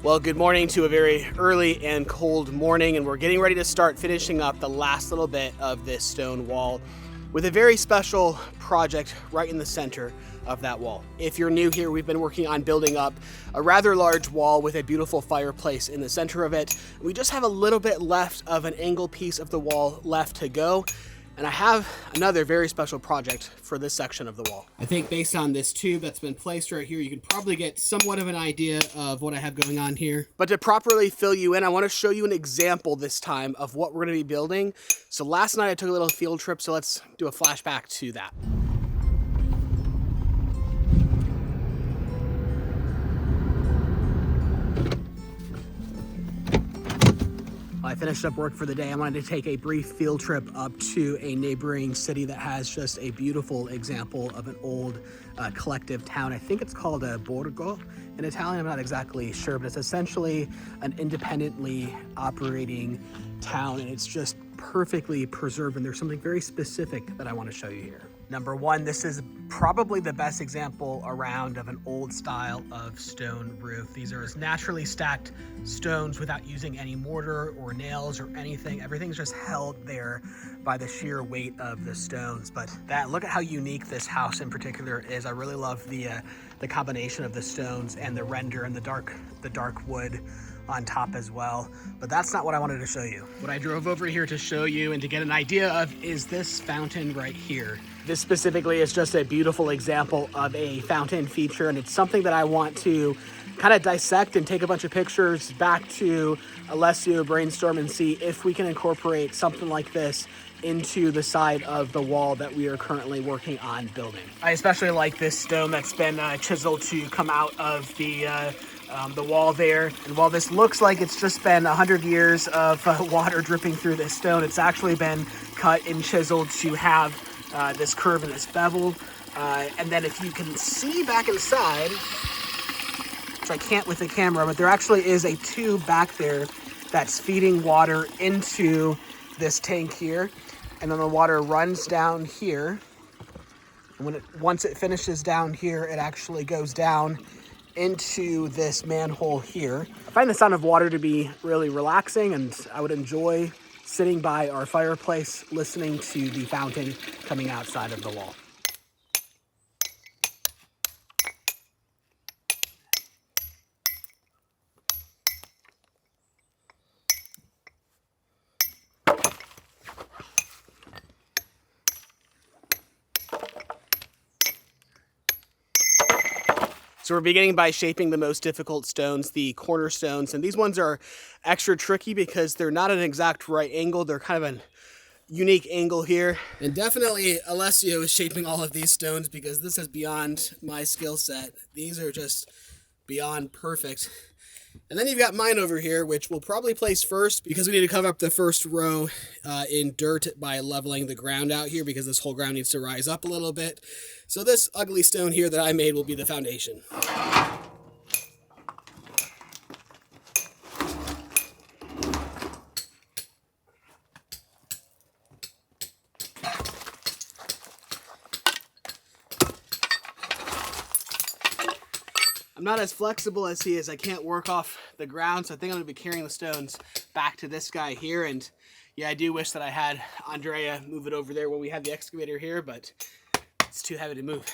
Well, good morning to a very early and cold morning, and we're getting ready to start finishing up the last little bit of this stone wall with a very special project right in the center of that wall. If you're new here, we've been working on building up a rather large wall with a beautiful fireplace in the center of it. We just have a little bit left of an angle piece of the wall left to go. And I have another very special project for this section of the wall. I think based on this tube that's been placed right here, you can probably get somewhat of an idea of what I have going on here. But to properly fill you in, I want to show you an example this time of what we're going to be building. So last night I took a little field trip, so let's do a flashback to that. I finished up work for the day. I wanted to take a brief field trip up to a neighboring city that has just a beautiful example of an old collective town. I think it's called a borgo in Italian. I'm not exactly sure, but it's essentially an independently operating town, and it's just perfectly preserved. And there's something very specific that I want to show you here. Number one, this is probably the best example around of an old style of stone roof. These are naturally stacked stones without using any mortar or nails or anything. Everything's just held there by the sheer weight of the stones. But look at how unique this house in particular is. I really love the combination of the stones and the render and the dark wood on top as well. But that's not what I wanted to show you. What I drove over here to show you and to get an idea of is this fountain right here. This specifically is just a beautiful example of a fountain feature, and it's something that I want to kind of dissect and take a bunch of pictures back to Alessio, brainstorm, and see if we can incorporate something like this into the side of the wall that we are currently working on building. I especially like this stone that's been chiseled to come out of the wall there. And while this looks like it's just been 100 years of water dripping through this stone, it's actually been cut and chiseled to have this curve and this bevel. And then if you can see back inside, which I can't with the camera, but there actually is a tube back there that's feeding water into this tank here. And then the water runs down here. And once it finishes down here, it actually goes down into this manhole here. I find the sound of water to be really relaxing, and I would enjoy sitting by our fireplace listening to the fountain coming outside of the wall. So we're beginning by shaping the most difficult stones, the cornerstones, and these ones are extra tricky because they're not an exact right angle. They're kind of a unique angle here. And definitely Alessio is shaping all of these stones because this is beyond my skill set. These are just beyond perfect. And then you've got mine over here, which we'll probably place first because we need to cover up the first row in dirt by leveling the ground out here because this whole ground needs to rise up a little bit. So this ugly stone here that I made will be the foundation. I'm not as flexible as he is. I can't work off the ground, so I think I'm going to be carrying the stones back to this guy here. And yeah, I do wish that I had Andrea move it over there when we have the excavator here, but it's too heavy to move.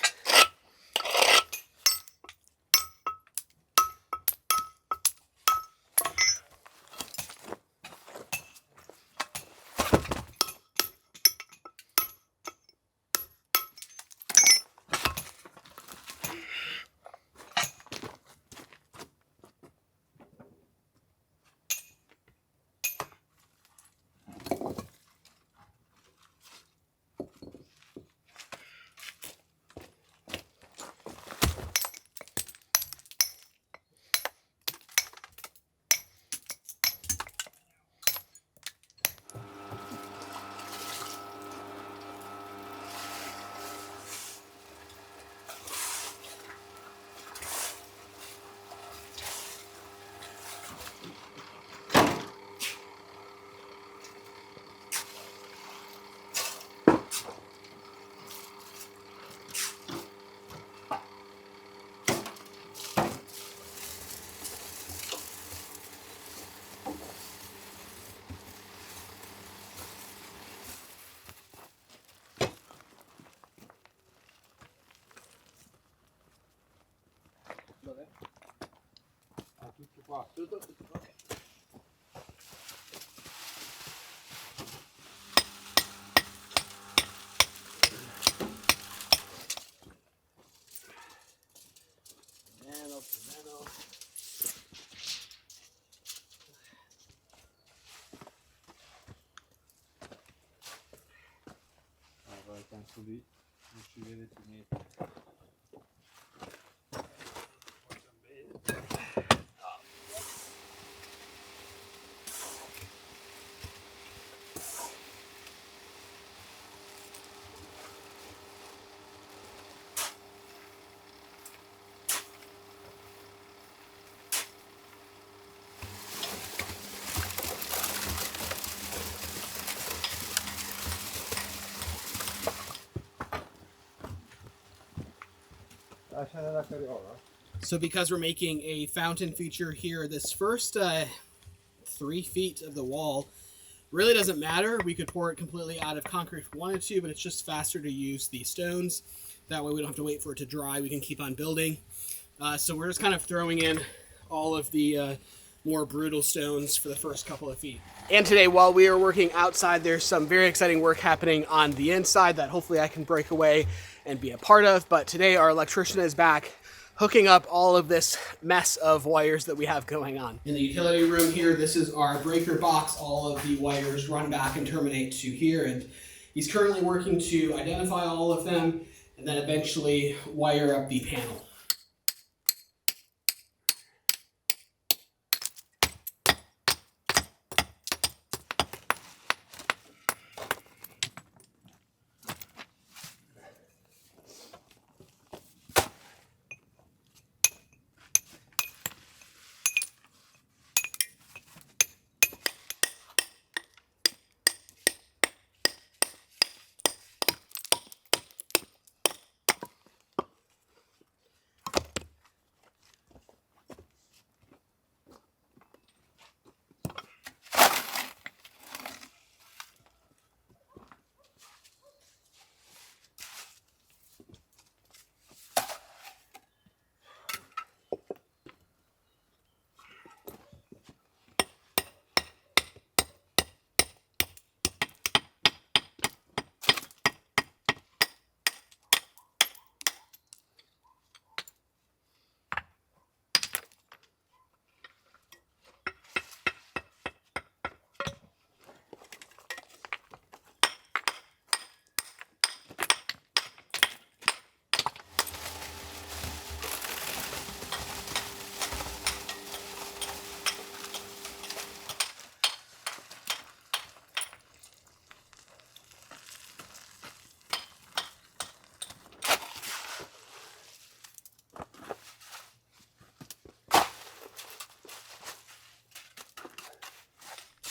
così riuscirete a mettere. Lasciare la carriola. So because we're making a fountain feature here, this first 3 feet of the wall really doesn't matter. We could pour it completely out of concrete if we wanted to, but it's just faster to use the stones. That way we don't have to wait for it to dry. We can keep on building. So we're just kind of throwing in all of the more brutal stones for the first couple of feet. And today, while we are working outside, there's some very exciting work happening on the inside that hopefully I can break away and be a part of. But today our electrician is back hooking up all of this mess of wires that we have going on. In the utility room here, this is our breaker box. All of the wires run back and terminate to here. And he's currently working to identify all of them and then eventually wire up the panel.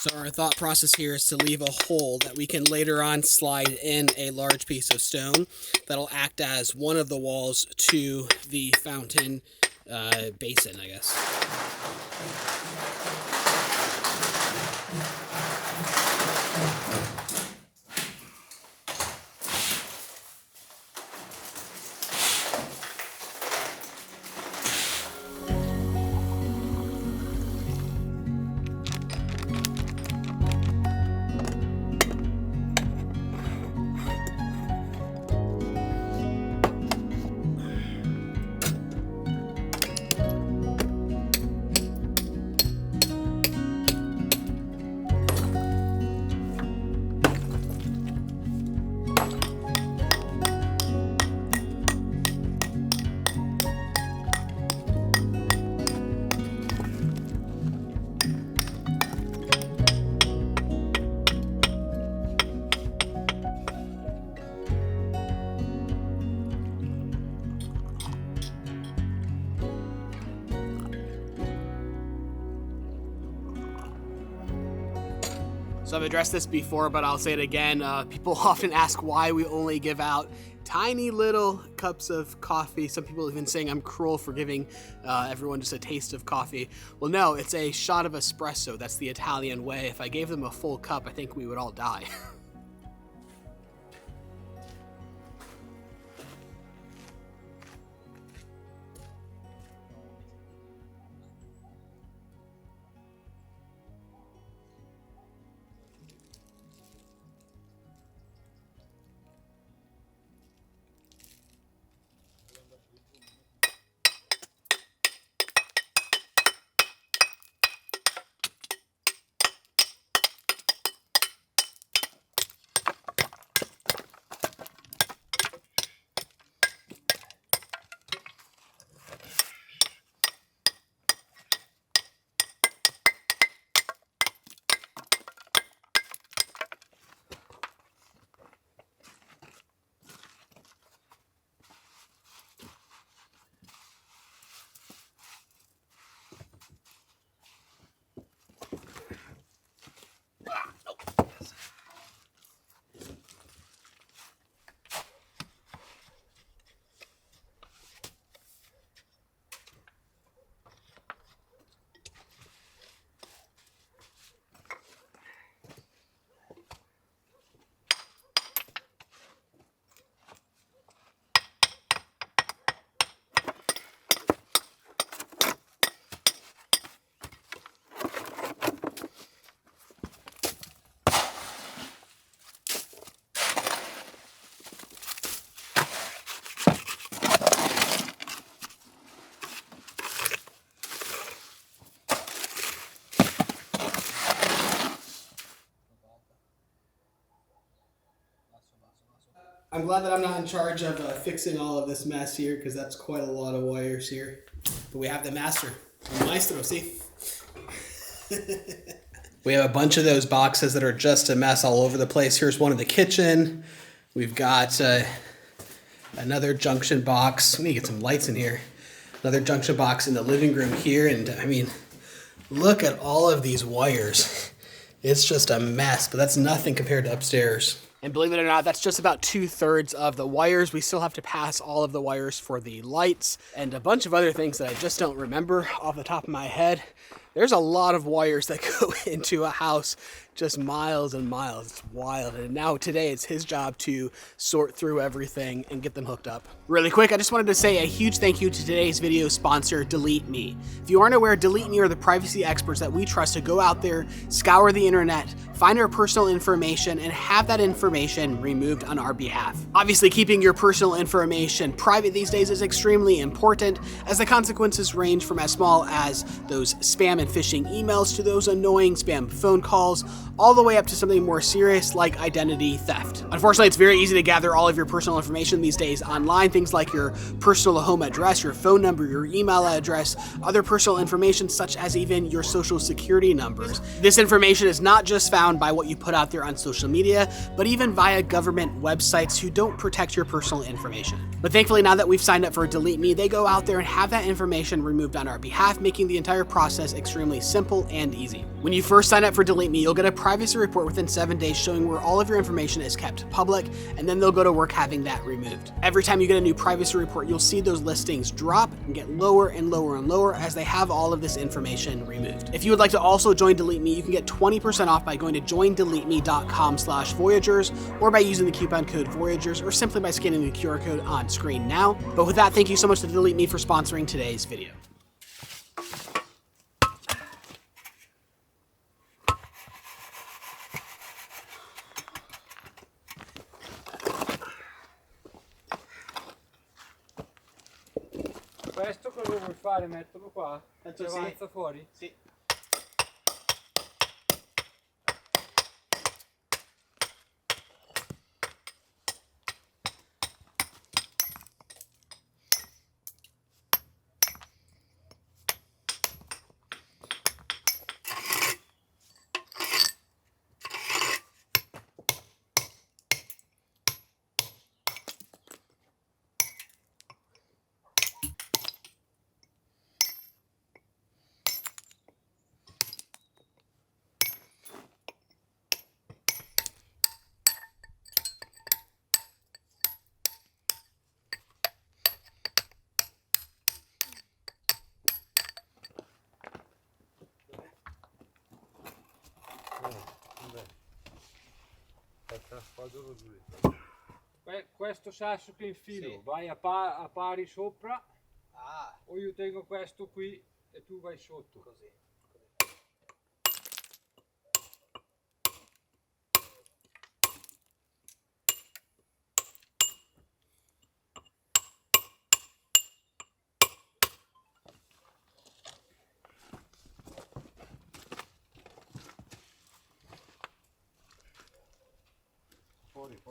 So our thought process here is to leave a hole that we can later on slide in a large piece of stone that'll act as one of the walls to the fountain basin, I guess. So I've addressed this before, but I'll say it again. People often ask why we only give out tiny little cups of coffee. Some people have been saying I'm cruel for giving everyone just a taste of coffee. Well, no, it's a shot of espresso. That's the Italian way. If I gave them a full cup, I think we would all die. I'm glad that I'm not in charge of fixing all of this mess here, because that's quite a lot of wires here. But we have the master, the maestro, see? We have a bunch of those boxes that are just a mess all over the place. Here's one in the kitchen. We've got another junction box. We need to get some lights in here. Another junction box in the living room here. And I mean, look at all of these wires. It's just a mess, but that's nothing compared to upstairs. And believe it or not, that's just about 2/3 of the wires. We still have to pass all of the wires for the lights and a bunch of other things that I just don't remember off the top of my head. There's a lot of wires that go into a house, just miles and miles. It's wild. And now today it's his job to sort through everything and get them hooked up. Really quick, I just wanted to say a huge thank you to today's video sponsor, Delete Me. If you aren't aware, Delete Me are the privacy experts that we trust to go out there, scour the internet, find our personal information, and have that information removed on our behalf. Obviously, keeping your personal information private these days is extremely important, as the consequences range from as small as those spam and phishing emails to those annoying spam phone calls, all the way up to something more serious like identity theft. Unfortunately, it's very easy to gather all of your personal information these days online, things like your personal home address, your phone number, your email address, other personal information such as even your social security numbers. This information is not just found by what you put out there on social media, but even via government websites who don't protect your personal information. But thankfully, now that we've signed up for Delete Me, they go out there and have that information removed on our behalf, making the entire process extremely simple and easy. When you first sign up for Delete Me, you'll get a privacy report within 7 days showing where all of your information is kept public, and then they'll go to work having that removed. Every time you get a new privacy report, you'll see those listings drop and get lower and lower and lower as they have all of this information removed. If you would like to also join Delete Me, you can get 20% off by going to joindeleteme.com/Voyagers, or by using the coupon code Voyagers, or simply by scanning the QR code on screen now. But with that, thank you so much to Delete Me for sponsoring today's video. Questo cosa vuoi fare? Metterlo qua? Penso Ci sì. avanza fuori? Sì. Questo sasso che infilo, Sì. vai a pari sopra, o io tengo questo qui e tu vai sotto. Così. Fuori.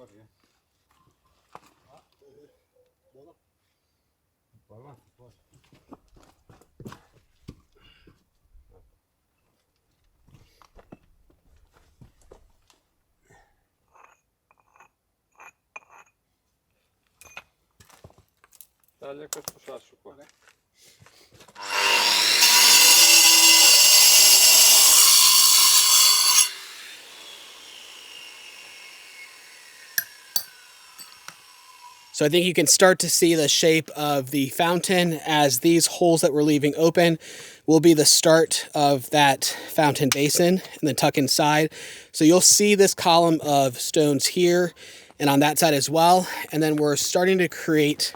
Buono. Vai avanti, fuori. Taglia questo sasso qua. So I think you can start to see the shape of the fountain, as these holes that we're leaving open will be the start of that fountain basin and then tuck inside. So you'll see this column of stones here and on that side as well. And then we're starting to create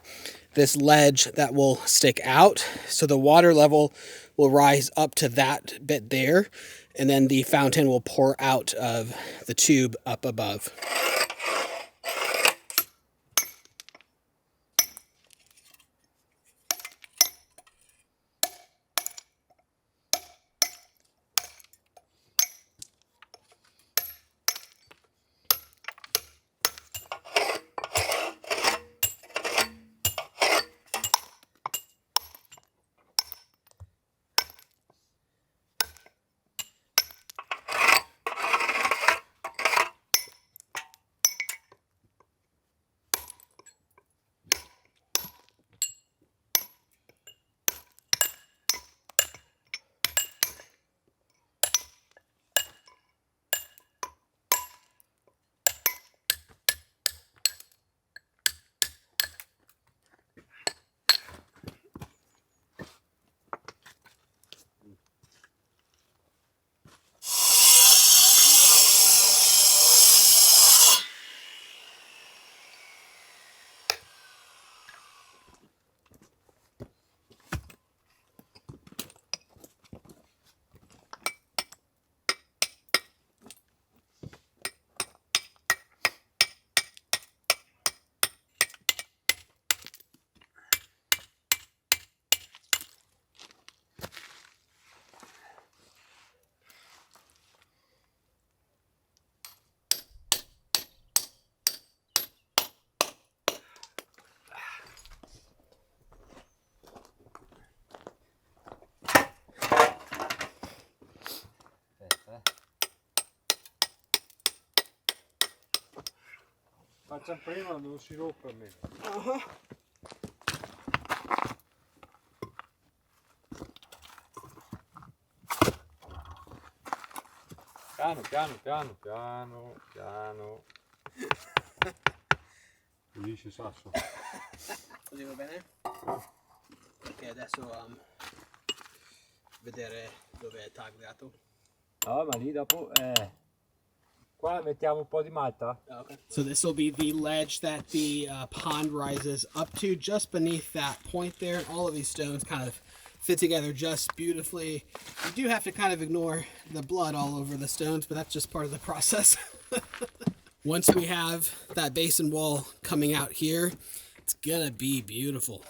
this ledge that will stick out. So the water level will rise up to that bit there, and then the fountain will pour out of the tube up above. facciamo prima, non si rompe almeno. Piano, piano, piano, piano, piano. Pulisce il sasso. Così va bene? Perché adesso vedere dove è tagliato. No, ma lì dopo qua mettiamo un po' di malta. Oh, okay. So this will be the ledge that the pond rises up to, just beneath that point there. All of these stones kind of fit together just beautifully. You do have to kind of ignore the blood all over the stones, but that's just part of the process. Once we have that basin wall coming out here, it's gonna be beautiful.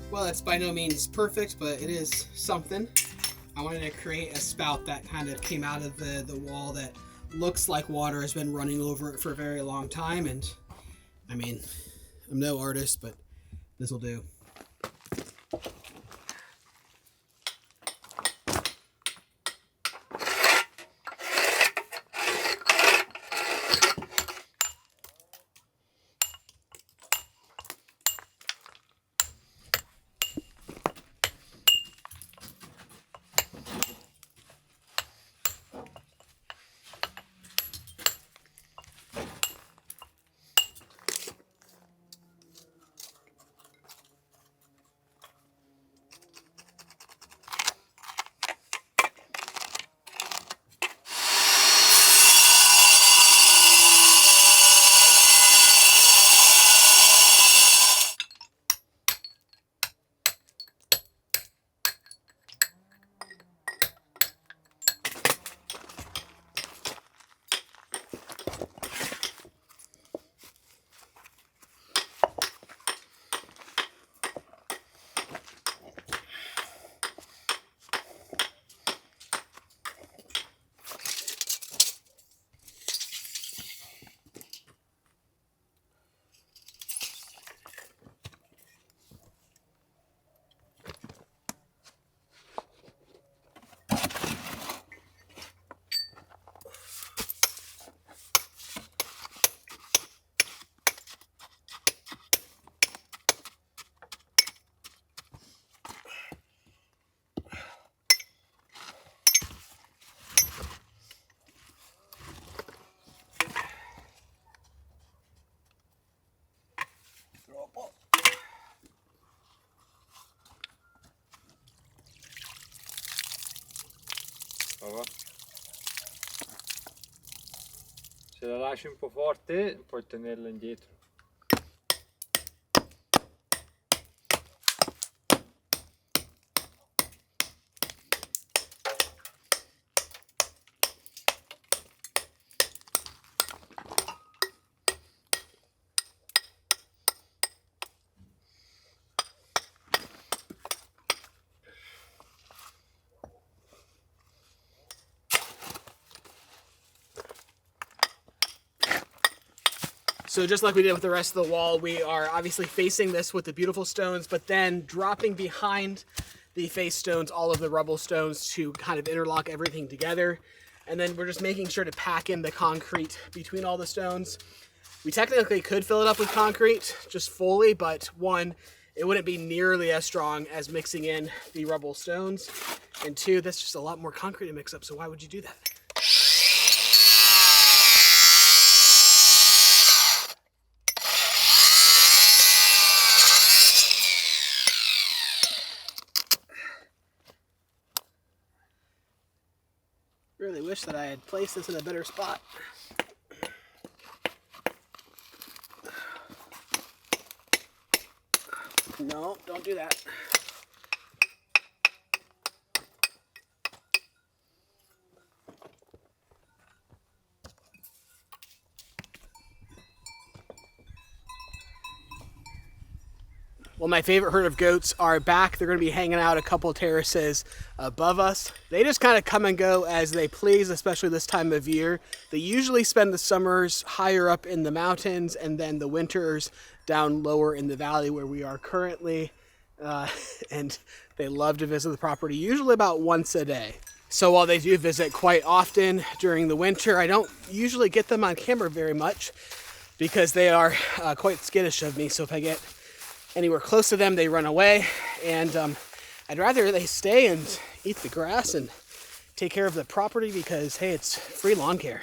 Well, it's by no means perfect, but it is something. I wanted to create a spout that kind of came out of the wall that looks like water has been running over it for a very long time. And I mean, I'm no artist, but this will do. Se la lasci un po' forte puoi tenerla indietro. So just like we did with the rest of the wall, we are obviously facing this with the beautiful stones, but then dropping behind the face stones all of the rubble stones to kind of interlock everything together. And then we're just making sure to pack in the concrete between all the stones. We technically could fill it up with concrete just fully, but one, it wouldn't be nearly as strong as mixing in the rubble stones. And two, that's just a lot more concrete to mix up, so why would you do that? Really wish that I had placed this in a better spot. No, don't do that. Well, my favorite herd of goats are back. They're going to be hanging out a couple terraces above us. They just kind of come and go as they please, especially this time of year. They usually spend the summers higher up in the mountains and then the winters down lower in the valley where we are currently. And they love to visit the property, usually about once a day. So while they do visit quite often during the winter, I don't usually get them on camera very much because they are quite skittish of me. So if I get anywhere close to them, they run away, and I'd rather they stay and eat the grass and take care of the property because, hey, it's free lawn care.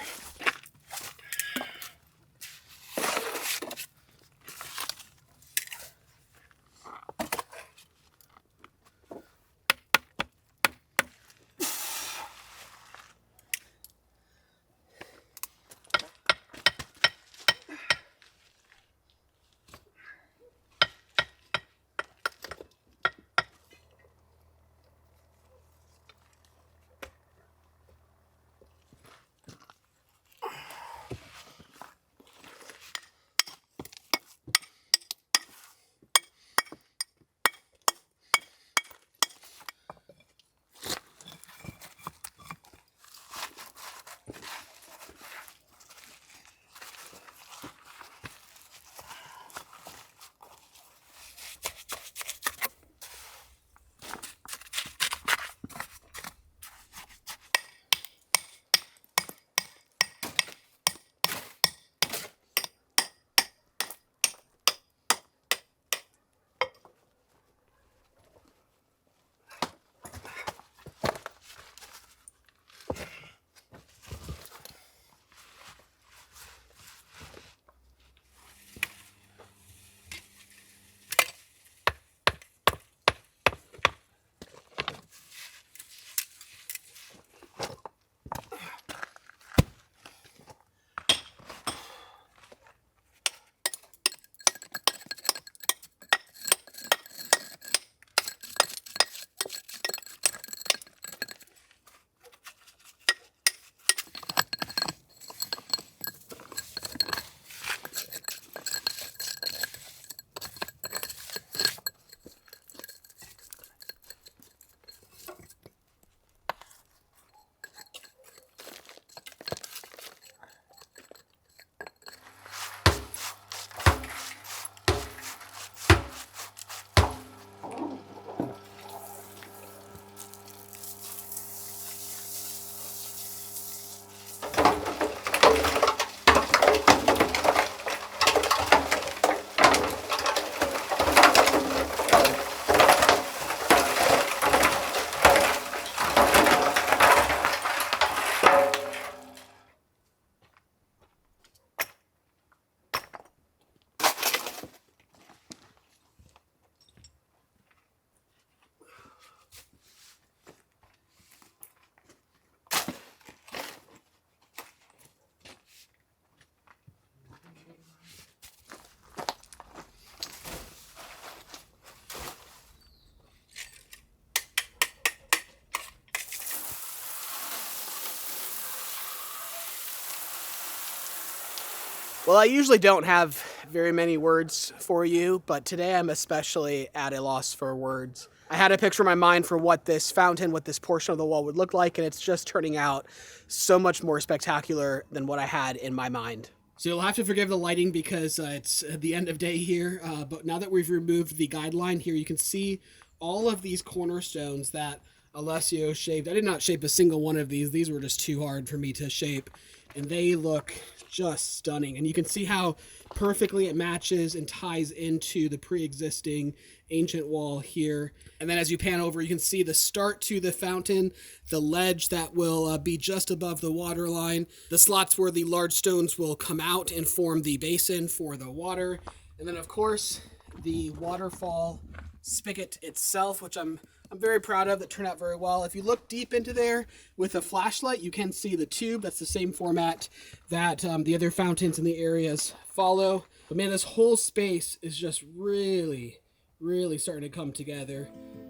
Well, I usually don't have very many words for you, but today I'm especially at a loss for words. I had a picture in my mind for what this fountain, what this portion of the wall would look like, and it's just turning out so much more spectacular than what I had in my mind. So you'll have to forgive the lighting because it's the end of day here. But now that we've removed the guideline here, you can see all of these cornerstones that Alessio shaped. I did not shape a single one of these. These were just too hard for me to shape. And they look just stunning. And you can see how perfectly it matches and ties into the pre-existing ancient wall here. And then as you pan over, you can see the start to the fountain, the ledge that will be just above the water line, the slots where the large stones will come out and form the basin for the water. And then of course, the waterfall spigot itself, which I'm very proud of, that turned out very well. If you look deep into there with a flashlight, you can see the tube. That's the same format that the other fountains in the areas follow. But man, this whole space is just really, really starting to come together.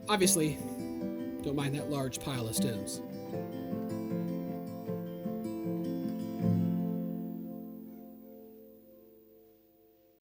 Obviously, don't mind that large pile of stones.